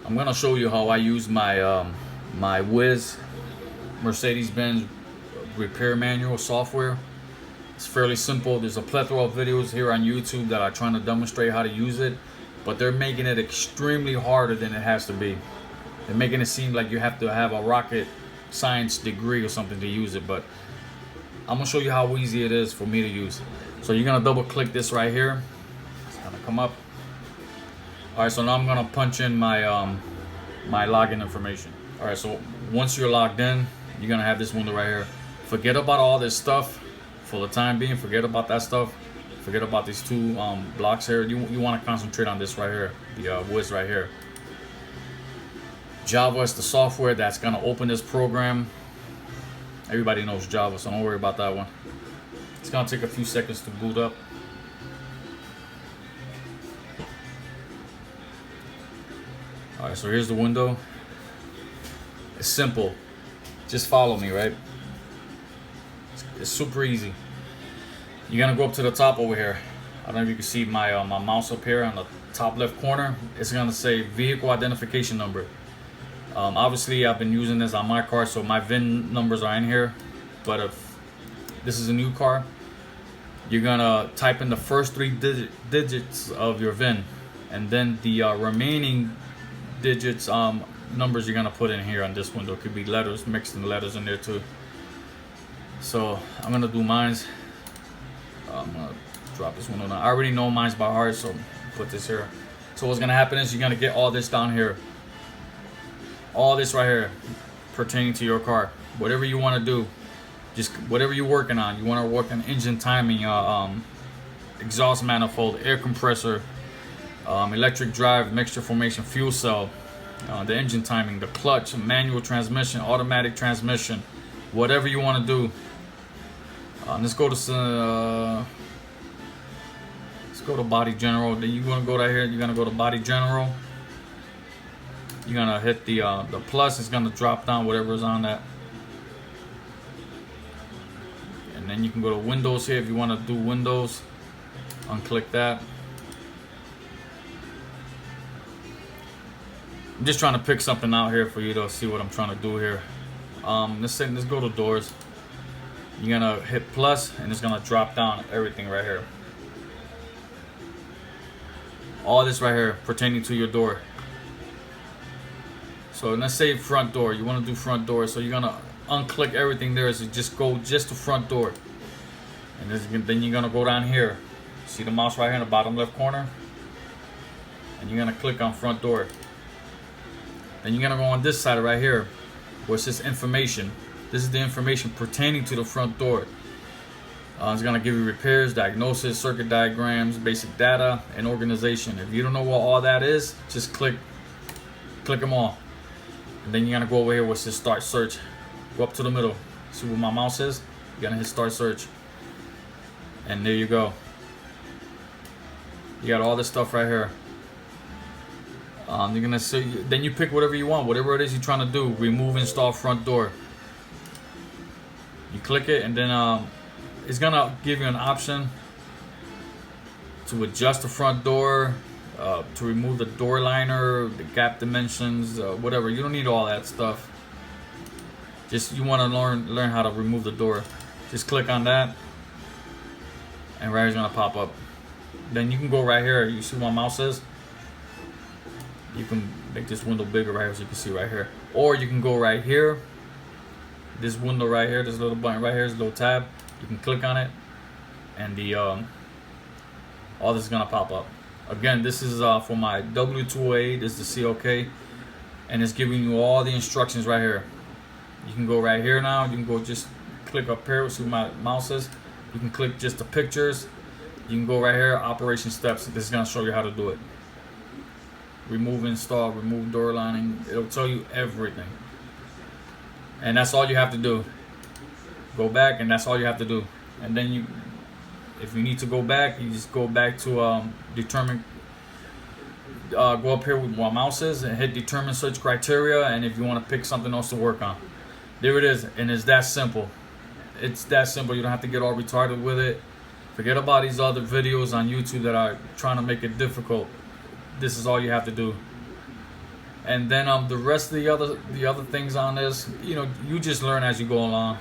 I'm gonna show you how I use my WIS Mercedes-Benz repair manual software. It's fairly simple. There's a plethora of videos here on YouTube that are trying to demonstrate how to use it, but they're making it extremely harder than it has to be. They're making it seem like you have to have a rocket science degree or something to use it, but I'm gonna show you how easy it is for me to use. So you're gonna double click this right here. It's gonna come up. All right, so now I'm gonna punch in my my login information. All right, so once you're logged in, you're gonna have this window right here. Forget about all this stuff for the time being. Forget about that stuff. Forget about these two blocks here. You want to concentrate on this right here, the WIS right here. Java is the software that's gonna open this program. Everybody knows Java, so don't worry about that one. It's gonna take a few seconds to boot up. All right, so here's the window. It's simple. Just follow me, right? It's super easy. You're gonna go up to the top over here. I don't know if you can see my my mouse up here on the top left corner. It's gonna say vehicle identification number. Obviously, I've been using this on my car, so my VIN numbers are in here. But if this is a new car, you're gonna type in the first three digits of your VIN, and then the remaining digits numbers you're gonna put in here on this window. It could be letters, mixed in letters in there too. So I'm gonna do mine's. I'm gonna drop this window down. I already know mine's by heart, so put this here. So what's gonna happen is you're gonna get all this down here. All this right here pertaining to your car. Whatever you want to do, just whatever you're working on. You want to work on engine timing, exhaust manifold, air compressor, electric drive, mixture formation, fuel cell, the engine timing, the clutch, manual transmission, automatic transmission, whatever you want to do. Let's go to body general. Then you want to go right here. You're gonna go to body general. You're gonna hit the plus. It's gonna drop down whatever is on that, and then you can go to Windows here if you want to do Windows. Unclick that. I'm just trying to pick something out here for you to see what I'm trying to do here. Let's go to doors. You're gonna hit plus, and it's gonna drop down everything right here. All this right here pertaining to your door. So let's say front door. You want to do front door, so you're gonna unclick everything there. So just go just to front door, and then you're gonna go down here. See the mouse right here in the bottom left corner, and you're gonna click on front door. Then you're gonna go on this side right here, where it says information. This is the information pertaining to the front door. It's gonna give you repairs, diagnosis, circuit diagrams, basic data, and organization. If you don't know what all that is, just click them all. And then you're gonna go over here where it says start search. Go up to the middle. See where my mouse is? You're gonna hit start search. And there you go. You got all this stuff right here. You're gonna see, then you pick whatever you want, whatever it is you're trying to do. Remove, install front door. You click it, and then it's gonna give you an option to adjust the front door, to remove the door liner, the gap dimensions, whatever. You don't need all that stuff. Just you want to learn how to remove the door. Just click on that, and right here's gonna pop up. Then you can go right here. You see what my mouse is? You can make this window bigger right here so you can see right here. Or you can go right here. This window right here, this little button right here, this little tab. You can click on it, and the all this is gonna pop up. Again, this is for my W208. This is the COK, and it's giving you all the instructions right here. You can go right here now. You can go just click up here. See where my mouse is. You can click just the pictures. You can go right here, operation steps. This is gonna show you how to do it. Remove, install, remove door lining. It'll tell you everything, and that's all you have to do. Go back, and that's all you have to do. And then if you need to go back, you just go back to determine. Go up here with my mouse is and hit determine search criteria. And if you want to pick something else to work on, there it is. And it's that simple. It's that simple. You don't have to get all retarded with it. Forget about these other videos on YouTube that are trying to make it difficult. This is all you have to do. And then the rest of the other things on this, you know, you just learn as you go along.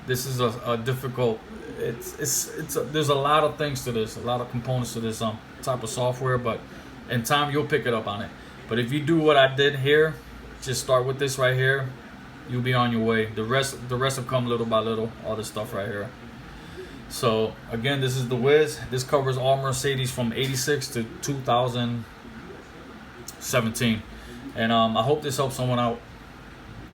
This is a difficult. There's a lot of things to this, a lot of components to this type of software, but in time you'll pick it up on it. But if you do what I did here, just start with this right here, you'll be on your way. The rest will come little by little. All this stuff right here. So again, this is the WIS. This covers all Mercedes from '86 to 2017, and I hope this helps someone out.